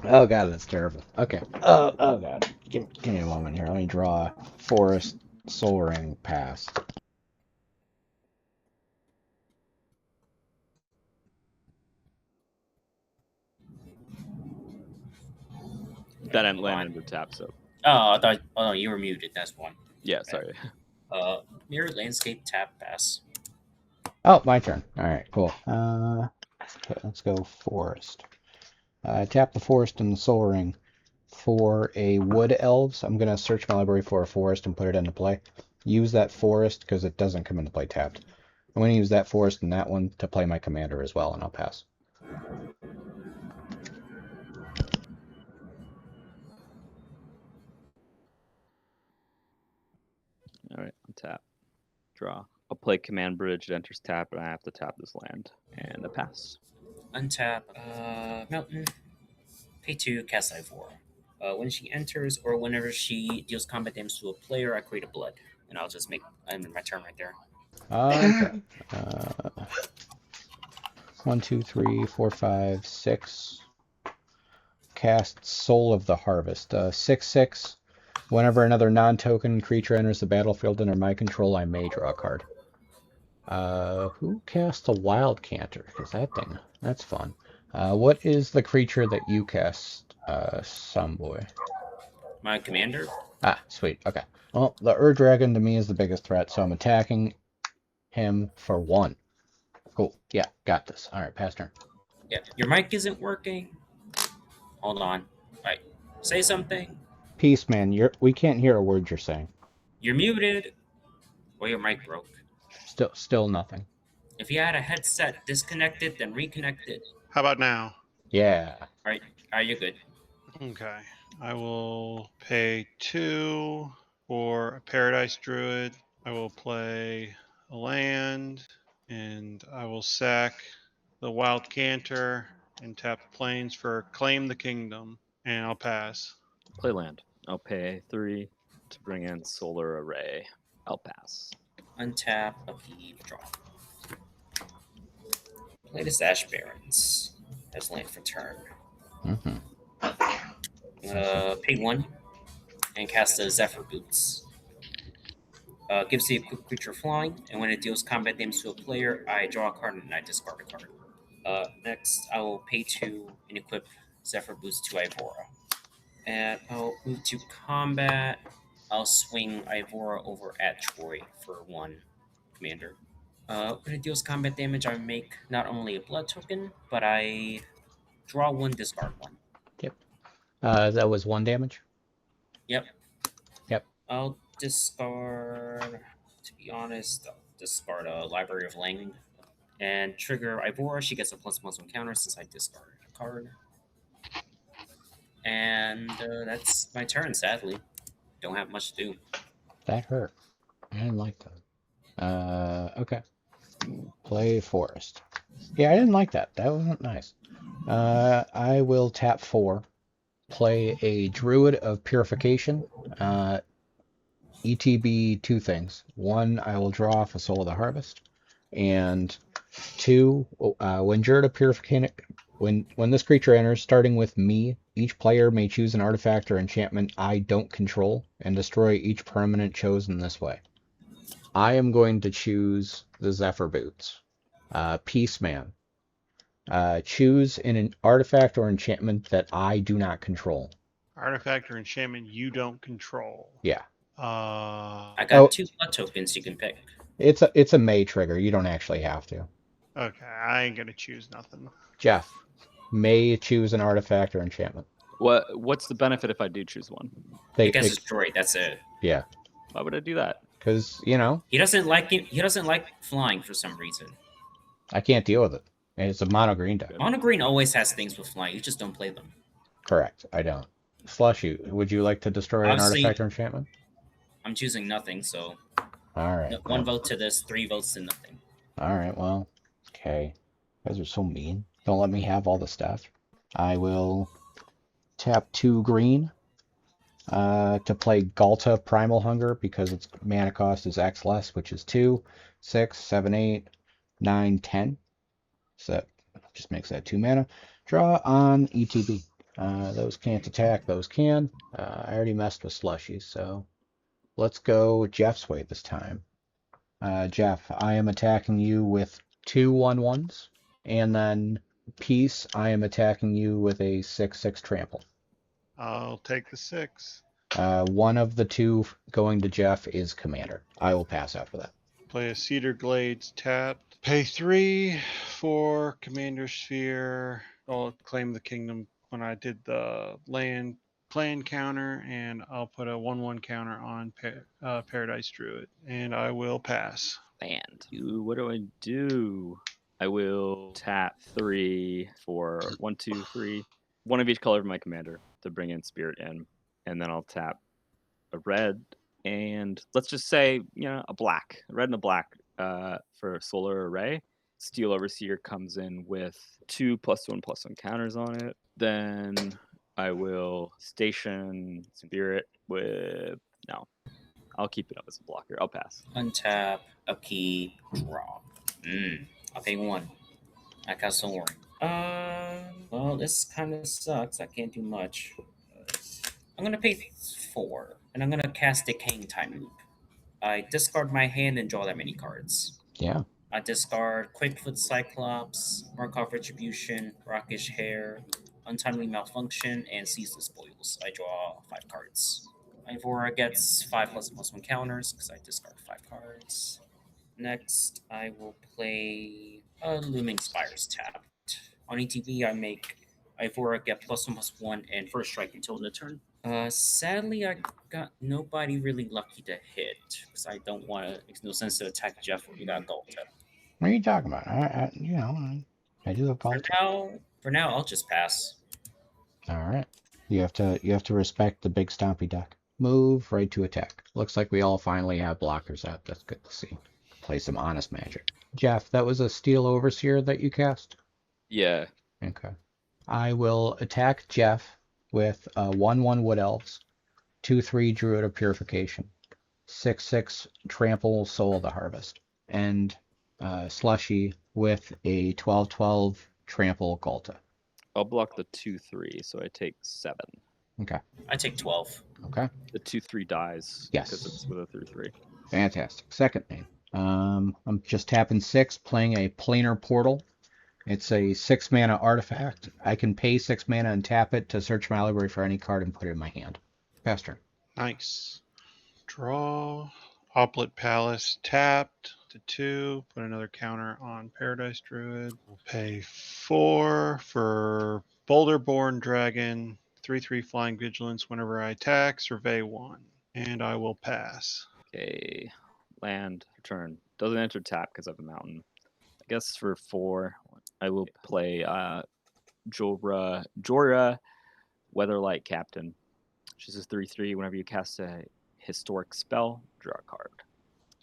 Oh god, that's terrible. Okay. Oh god. Give me a moment here. Let me draw Forest, Soul Ring, pass. That didn't land under tap, so Oh, I thought. Oh no, you were muted. That's one. yeah, sorry. Mirror landscape tap pass. Oh, my turn. Alright, cool. Okay, let's go Forest. Tap the Forest and the Soul Ring for a Wood Elves. I'm going to search my library for a Forest and put it into play. Use that Forest because it doesn't come into play tapped. I'm going to use that Forest and that one to play my commander as well, and I'll pass. All right, tap, draw. I'll play Command Bridge. It enters tap, and I have to tap this land, and a pass. Untap. Mountain. Pay 2. Cast Ivora. When she enters or whenever she deals combat damage to a player, I create a blood, and I'll just make end my turn right there. Okay. 1, 2, 3, 4, 5, 6. Cast Soul of the Harvest. 6/6. Whenever another non-token creature enters the battlefield under my control, I may draw a card. Who cast a Wild Canter? Because that thing, that's fun. What is the creature that you cast, Snomboii? My commander. Ah, sweet. Okay. Well, the Ur-Dragon to me is the biggest threat, so I'm attacking him for 1. Cool. Yeah, got this. All right, pass turn. Yeah, your mic isn't working. Hold on. Right. Say something. Peace, man. We can't hear a word you're saying. You're muted. Or your mic broke. Still nothing. If you had a headset disconnected, then reconnect it. How about now? Yeah. All right, you're good. Okay. I will pay 2 for a Paradise Druid. I will play a land, and I will sack the Wild Canter and tap the plains for Claim the Kingdom, and I'll pass. Play land. I'll pay 3 to bring in Solar Array. I'll pass. Untap, upkeep, draw. Play the Ash Barrens as land for turn. Mm-hmm. Pay 1 and cast the Zephyr Boots. Gives the equipped creature flying, and when it deals combat damage to a player, I draw a card and I discard a card. Next, I will pay 2 and equip Zephyr Boots to Ivora. And I'll move to combat. I'll swing Ivora over at Troy for 1 commander. When it deals combat damage, I make not only a blood token, but I draw 1, discard 1. Yep. That was 1 damage? Yep. Yep. I'll discard, to be honest, I'll discard a Library of Lang and trigger Ivora. She gets a +1/+1 counter since I discarded a card. And that's my turn, sadly. Don't have much to do. That hurt. I didn't like that. Okay. Play Forest. Yeah, I didn't like that. That wasn't nice. I will tap 4. Play a Druid of Purification. ETB 2 things. 1, I will draw off a Soul of the Harvest. And 2, when Druid of Purification, when this creature enters, starting with me, each player may choose an artifact or enchantment I don't control and destroy each permanent chosen this way. I am going to choose the Zephyr Boots. Peace Man. Choose an artifact or enchantment that I do not control. Artifact or enchantment you don't control. Yeah. I got 2 blood tokens you can pick. It's a May trigger. You don't actually have to. Okay, I ain't gonna choose nothing. Jeff, May choose an artifact or enchantment. What's the benefit if I do choose one? It gets destroyed. That's it. Yeah. Why would I do that? Because he doesn't like it. He doesn't like flying for some reason. I can't deal with it. It's a mono green deck. Mono green always has things with flying. You just don't play them. Correct. I don't. Slushy, would you like to destroy an artifact or enchantment? I'm choosing nothing, so. All right. 1 vote to this, 3 votes to nothing. All right. Well, okay. You guys are so mean. Don't let me have all the stuff. I will tap 2 green to play Galta Primal Hunger because its mana cost is X less, which is 2, 6, 7, 8, 9, 10. So that just makes that 2 mana. Draw on ETB. Those can't attack, those can. I already messed with slushies, so let's go Jeff's way this time. Jeff, I am attacking you with 2/1/1s, and then Peace, I am attacking you with a 6/6 trample. I'll take the 6. One of the two going to Jeff is Commander. I will pass after that. Play a Cedar Glades tapped. Pay 3 for Commander Sphere. I'll claim the kingdom when I did the land clan counter, and I'll put a 1/1 counter on Paradise Druid, and I will pass. Land. What do I do? I will tap 3 for 1, 2, 3. One of each color of my commander to bring Inspirit in. And then I'll tap a red and let's just say, a black. A red and a black for Solar Array. Steel Overseer comes in with 2 +1/+1 counters on it. Then I will station Spirit with no. I'll keep it up as a blocker. I'll pass. Untap, upkeep, draw. I'll pay 1. I cast Solar. Well, this kind of sucks. I can't do much. I'm gonna pay 4, and I'm gonna cast Decaying Time Loop. I discard my hand and draw that many cards. Yeah. I discard Quickfoot Cyclops, Markov Retribution, Rockish Heir, Untimely Malfunction, and Ceaseless Spoils. I draw 5 cards. Ivora gets 5 +1/+1 counters because I discard 5 cards. Next, I will play Looming Spires tapped. On ETB, I make Ivora get +1/+1 and first strike until the turn. Sadly, I got nobody really lucky to hit because I don't want to. Makes no sense to attack Jeff when you got Galta. What are you talking about? I do have Galta. For now, I'll just pass. All right. You have to respect the big stompy deck. Move right to attack. Looks like we all finally have blockers out. That's good to see. Play some honest magic. Jeff, that was a Steel Overseer that you cast? Yeah. Okay. I will attack Jeff with 1/1 Wood Elves, 2/3 Druid of Purification, 6/6 Trample Soul of the Harvest, and Slushy with a 12/12 Trample Galta. I'll block the 2/3, so I take 7. Okay. I take 12. Okay. The 2/3 dies. Yes. Because it's with a 3/3. Fantastic. Second name. I'm just tapping 6, playing a Planar Portal. It's a 6-mana artifact. I can pay 6 mana and tap it to search my library for any card and put it in my hand. Pass turn. Nice. Draw. Oplet Palace tapped to 2. Put another counter on Paradise Druid. We'll pay 4 for Boulderborn Dragon. 3/3 Flying Vigilance. Whenever I attack, survey 1. And I will pass. Okay. Land. Return. Doesn't enter tap because I have a mountain. I guess for 4, I will play Jorah, Weatherlight Captain. She's a 3/3. Whenever you cast a historic spell, draw a card.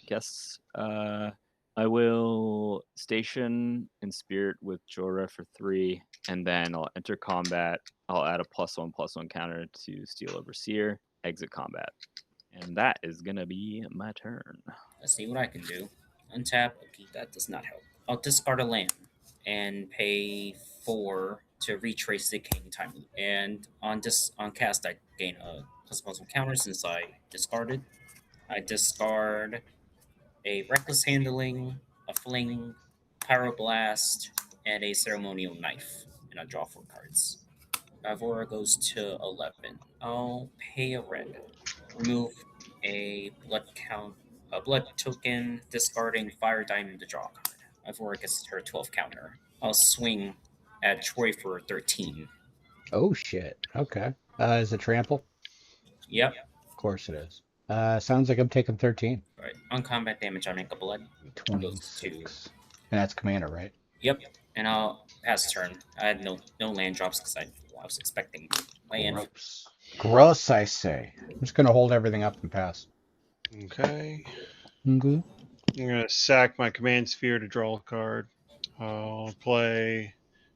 Guess I will station Inspirit with Jorah for 3, and then I'll enter combat. I'll add a +1/+1 counter to Steel Overseer, exit combat. And that is going to be my turn. Let's see what I can do. Untap. Okay, that does not help. I'll discard a land and pay 4 to retrace the Decaying Time Loop. And on cast, I gain a +1/+1 counter since I discarded. I discard a Reckless Handling, a Fling, Pyroblast, and a Ceremonial Knife. And I draw 4 cards. Ivora goes to 11. I'll pay a red. Remove a blood token, discarding Fire Diamond to draw a card. Ivora gets her 12 counter. I'll swing at Troy for 13. Oh, shit. Okay. Is it trample? Yep. Of course it is. Sounds like I'm taking 13. Right. On combat damage, I make a blood. 26. And that's commander, right? Yep. And I'll pass turn. I had no land drops because I was expecting land. Gross, I say. I'm just going to hold everything up and pass. Okay. Okay. I'm going to sack my command sphere to draw a card. I'll play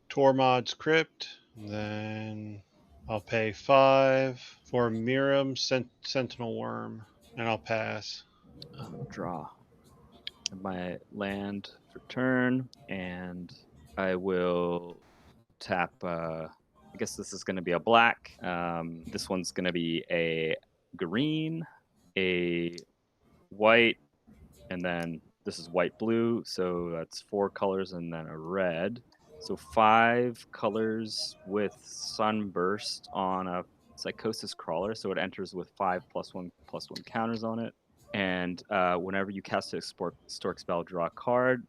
Tormod's Crypt. Then I'll pay 5 for Miram Sentinel Worm. And I'll pass. Draw my land for turn, and I will tap I guess this is going to be a black. This one's going to be a green, a white, and then this is white blue. So that's 4 colors and then a red. So 5 colors with Sunburst on a Psychosis Crawler. So it enters with 5+1/+1 counters on it. And whenever you cast a Stork spell, draw a card.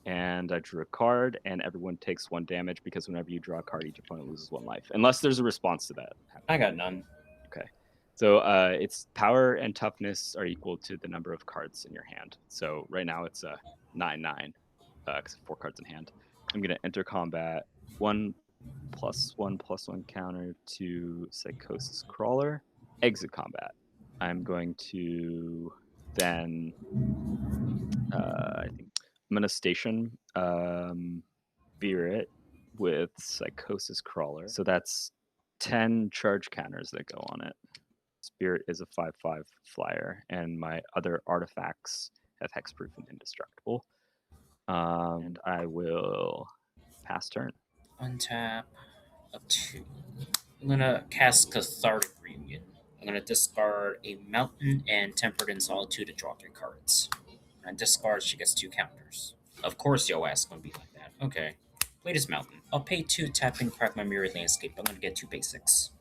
And I drew a card, and everyone takes 1 damage because whenever you draw a card, each opponent loses 1 life. Unless there's a response to that. I got none. Okay. So its power and toughness are equal to the number of cards in your hand. So right now it's a 9/9 because 4 cards in hand. I'm going to enter combat. 1+1/+1 counter to Psychosis Crawler. Exit combat. I'm going to then I think I'm going to station Inspirit with Psychosis Crawler. So that's 10 charge counters that go on it. Spirit is a 5/5 flyer, and my other artifacts have hexproof and indestructible. And I will pass turn. Untap up 2. I'm gonna cast Cathartic Reunion. I'm gonna discard a Mountain and Tempered in Solitude to draw 3 cards. When I discard, she gets 2 counters. Of course, your ass gonna be like that. Okay. Latest Mountain. I'll pay 2, tap and crack my Mirrored Landscape. I'm gonna get 2 basics.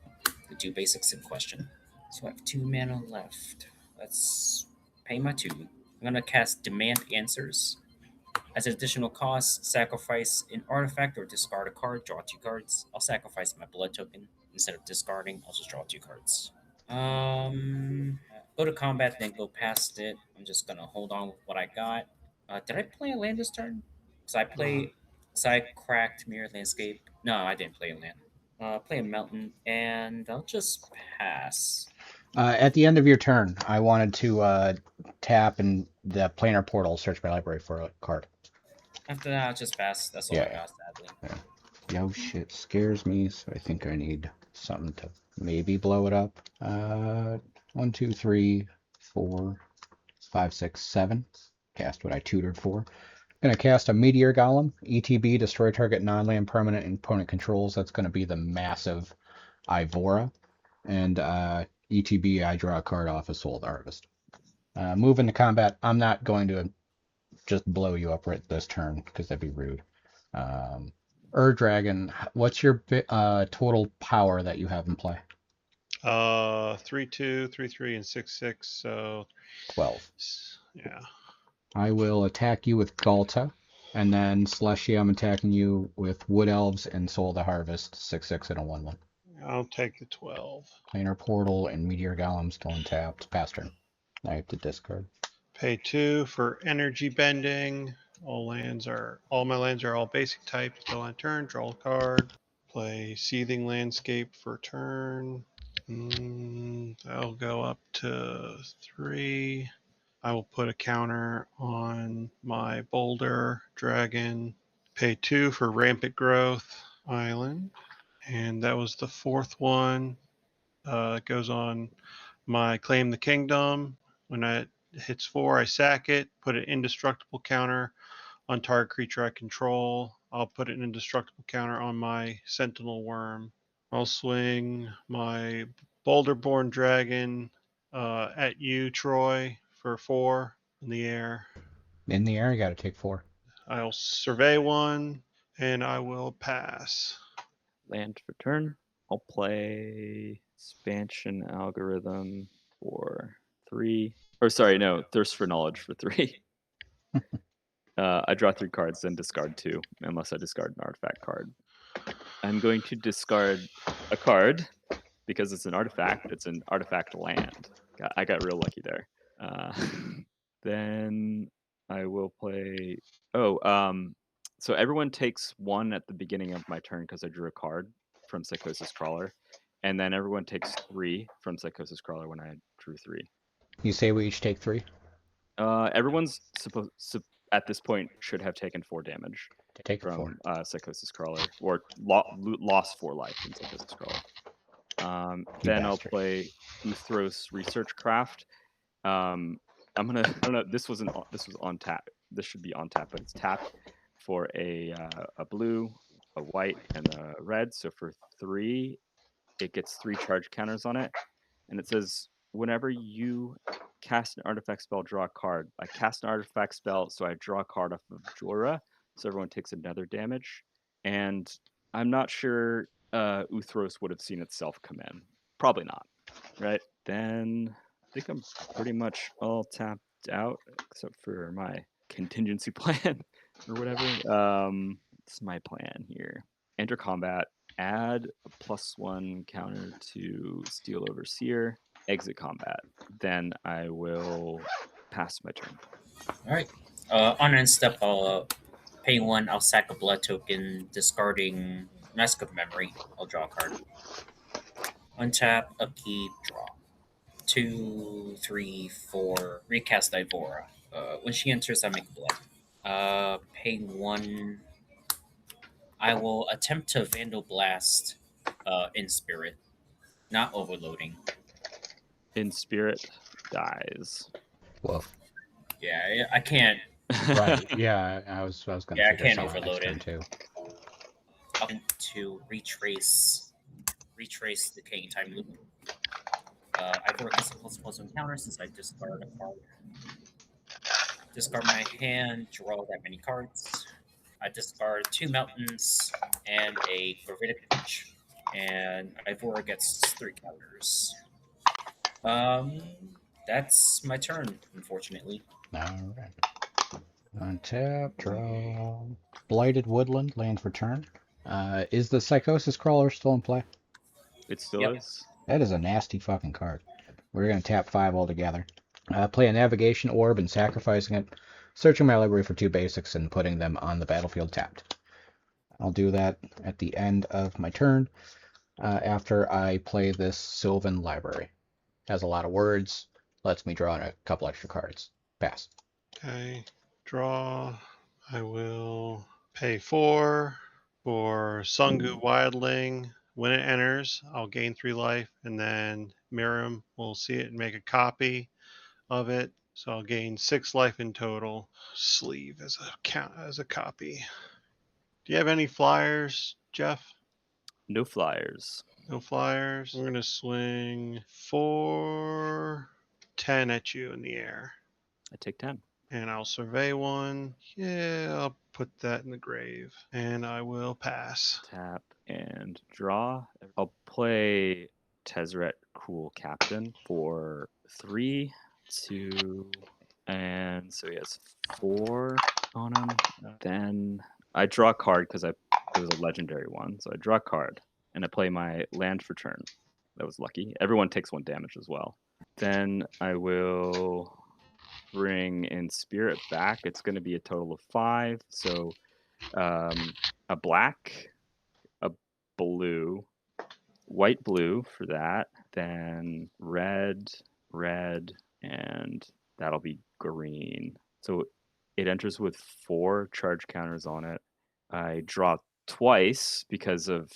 The 2 basics in question. So I have 2 mana left. Let's pay my 2. I'm gonna cast Demand Answers. As an additional cost, sacrifice an artifact or discard a card, draw 2 cards. I'll sacrifice my blood token. Instead of discarding, I'll just draw 2 cards. Go to combat, then go past it. I'm just gonna hold on with what I got. Did I play a land this turn? Cause I cracked Mirrored Landscape. No, I didn't play a land. Play a mountain, and I'll just pass. At the end of your turn, I wanted to tap in the planar portal, search my library for a card. After that, I'll just pass. That's all I got, sadly. Yo, shit scares me, so I think I need something to maybe blow it up. 1, 2, 3, 4, 5, 6, 7. Cast what I tutored for. Gonna cast a Meteor Golem. ETB, destroy target non-land permanent and opponent controls. That's gonna be the massive Ivora. And ETB, I draw a card off of Soul of the Harvest. Move into combat. I'm not going to just blow you up right this turn because that'd be rude. Dragon, what's your total power that you have in play? 3/2, 3/3, and 6/6. So 12. Yeah. I will attack you with Galta, and then Celestia, I'm attacking you with Wood Elves and Soul of the Harvest, 6/6 and a 1/1. I'll take the 12. Planar Portal and Meteor Golem still untapped. Pass turn. I have to discard. Pay 2 for energy bending. All my lands are all basic type until I turn. Draw a card. Play Seething Landscape for turn. That'll go up to 3. I will put a counter on my Boulder Dragon. Pay 2 for Rampant Growth Island. And that was the 4th one. It goes on my Claim the Kingdom. When it hits 4, I sack it, put an indestructible counter on target creature I control. I'll put an indestructible counter on my Sentinel Worm. I'll swing my Boulderborn Dragon at you, Troy, for 4 in the air. In the air, you got to take 4. I'll survey 1, and I will pass. Land for turn. I'll play Expansion Algorithm for 3. Or sorry, no, Thirst for Knowledge for 3. I draw 3 cards, then discard 2, unless I discard an artifact card. I'm going to discard a card because it's an artifact. It's an artifact land. I got real lucky there. Then I will play. So everyone takes 1 at the beginning of my turn because I drew a card from Psychosis Crawler, and then everyone takes 3 from Psychosis Crawler when I drew 3. You say we each take 3? Everyone's supposed at this point should have taken 4 damage Take from 4. Psychosis Crawler, or lost 4 life in Psychosis Crawler. Then I'll play Uthros Research Craft. I don't know. This was on tap. This should be on tap, but it's tapped for a blue a white, and a red. So for 3, it gets 3 charge counters on it. And it says, whenever you cast an artifact spell, draw a card. I cast an artifact spell, so I draw a card off of Jorah, so everyone takes another damage. And I'm not sure Uthros would have seen itself come in. Probably not, right? Then I think I'm pretty much all tapped out, except for my contingency plan or whatever. This is my plan here. Enter combat. Add a +1 counter to Steel Overseer. Exit combat. Then I will pass my turn. All right. On end step, I'll pay 1. I'll sack a blood token, discarding Mask of Memory. I'll draw a card. Untap, upkeep, draw. 2, 3, 4. Recast Ivora. When she enters, I make a blood. Pay 1. I will attempt to Vandal Blast Inspirit, not overloading. Inspirit dies. Whoa. Yeah, I can't. Right. Yeah, I was going to Yeah, I suggest can't that next overload turn it. too. I'll to retrace the decaying time loop. I've worked as a +1 encounter since I discard a card. Discard my hand, draw that many cards. I discard 2 mountains and a gravitic punch. And Ivora gets 3 counters. That's my turn, unfortunately. All right. Untap, draw. Blighted Woodland, land for turn. Is the Psychosis Crawler still in play? It still Yep. is. That is a nasty fucking card. We're going to tap 5 altogether. Play a Navigation Orb and sacrificing it. Searching my library for 2 basics and putting them on the battlefield tapped. I'll do that at the end of my turn after I play this Sylvan Library. Has a lot of words, lets me draw in a couple extra cards. Pass. Okay, draw. I will pay 4 for Sungu Wildling. When it enters, I'll gain 3 life, and then Miriam will see it and make a copy of it. So I'll gain 6 life in total. Sleeve as a copy. Do you have any flyers, Jeff? No flyers. No flyers. We're gonna swing 4, 10 at you in the air. I take 10. And I'll survey 1. Yeah, I'll put that in the grave. And I will pass. Tap and draw. I'll play Tezzeret Cool Captain for 3, 2, and so he has 4 on him. Then I draw a card because it was a legendary one. So I draw a card and I play my land for turn. That was lucky. Everyone takes 1 damage as well. Then I will bring Inspirit back. It's going to be a total of 5. So a black, a blue, white, blue for that, then red, and that'll be green. So it enters with 4 charge counters on it. I draw twice because of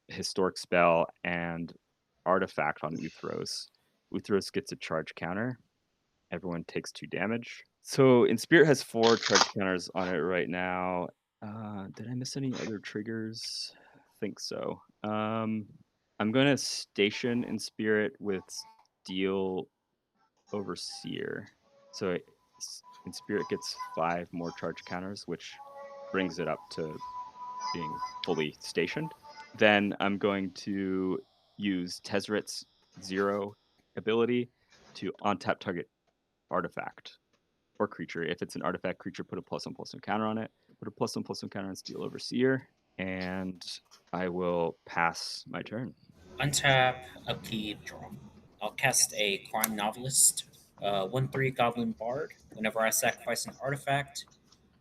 Historic Spell and Artifact on Uthros. Uthros gets a charge counter. Everyone takes 2 damage. So Inspirit has 4 charge counters on it right now. Did I miss any other triggers? I think so. I'm going to station Inspirit with Steel Overseer. So Inspirit gets 5 more charge counters, which brings it up to being fully stationed. Then I'm going to use Tezzeret's 0 ability to on-tap target artifact or creature. If it's an artifact creature, put a +1/+1 counter on it. Put a +1/+1 counter on Steel Overseer, and I will pass my turn. Untap, upkeep, draw. I'll cast a Crime Novelist, 1/3 Goblin Bard. Whenever I sacrifice an artifact,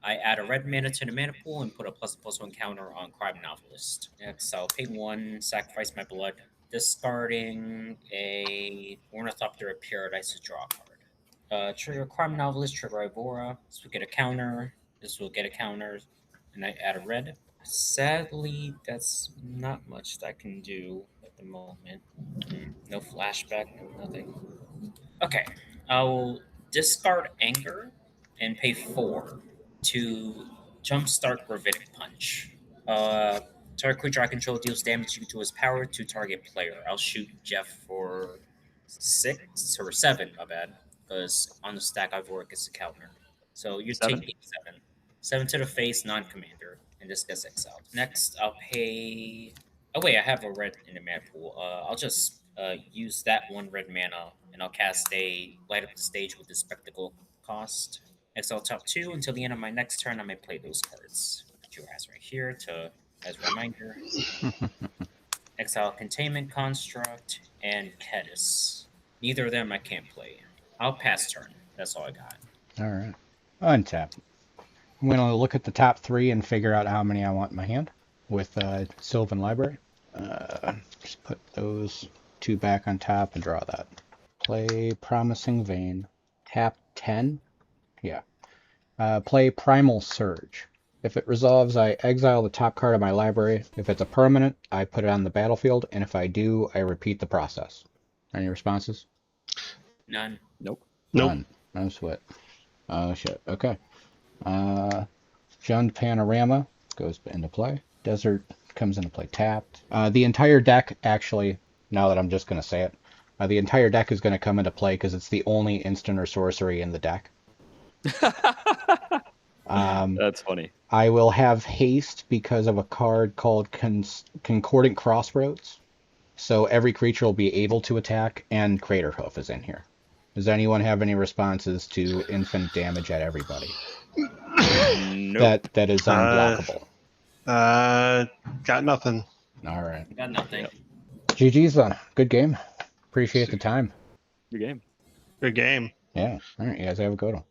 I add a red mana to the mana pool and put a +1/+1 counter on Crime Novelist. Next, I'll pay 1, sacrifice my blood, discarding a Ornithopter of Paradise to draw a card. Trigger Crime Novelist, trigger Ivora. This will get a counter. This will get a counter, and I add a red. Sadly, that's not much that I can do at the moment. No flashback, no nothing. Okay, I'll discard Anger and pay 4 to jumpstart Gravitic Punch. Target creature I control deals damage equal to his power to target player. I'll shoot Jeff for 6 or 7, my bad. Because on the stack, Ivora gets a counter. So you 7. take 7. 7 to the face, non-commander. And this gets exiled. Next, I'll pay... Oh wait, I have a red in the mana pool. I'll just use that 1 red mana, and I'll cast a Light Up the Stage with the Spectacle cost. Exile top 2 until the end of my next turn. I may play those cards. Put your ass right here as a reminder. Exile Containment Construct and Kedis. Neither of them I can't play. I'll pass turn. That's all I got. All right. Untap. I'm going to look at the top 3 and figure out how many I want in my hand with Sylvan Library. Just put those 2 back on top and draw that. Play Promising Vein. Tap 10. Yeah. Play Primal Surge. If it resolves, I exile the top card of my library. If it's a permanent, I put it on the battlefield, and if I do, I repeat the process. Any responses? None. Nope. None. No sweat. Oh, shit. Okay. Jund Panorama goes into play. Desert comes into play tapped. The entire deck, actually, now that I'm just going to say it, the entire deck is going to come into play because it's the only instant or sorcery in the deck. That's funny. I will have haste because of a card called Concordant Crossroads. So every creature will be able to attack, and Crater Hoof is in here. Does anyone have any responses to infinite damage at everybody? Nope. That is unblockable. Got nothing. All right. Got nothing. Yep. GG's then. Good game. Appreciate the time. Good game. Good game. Yeah. All right. You guys have a good one.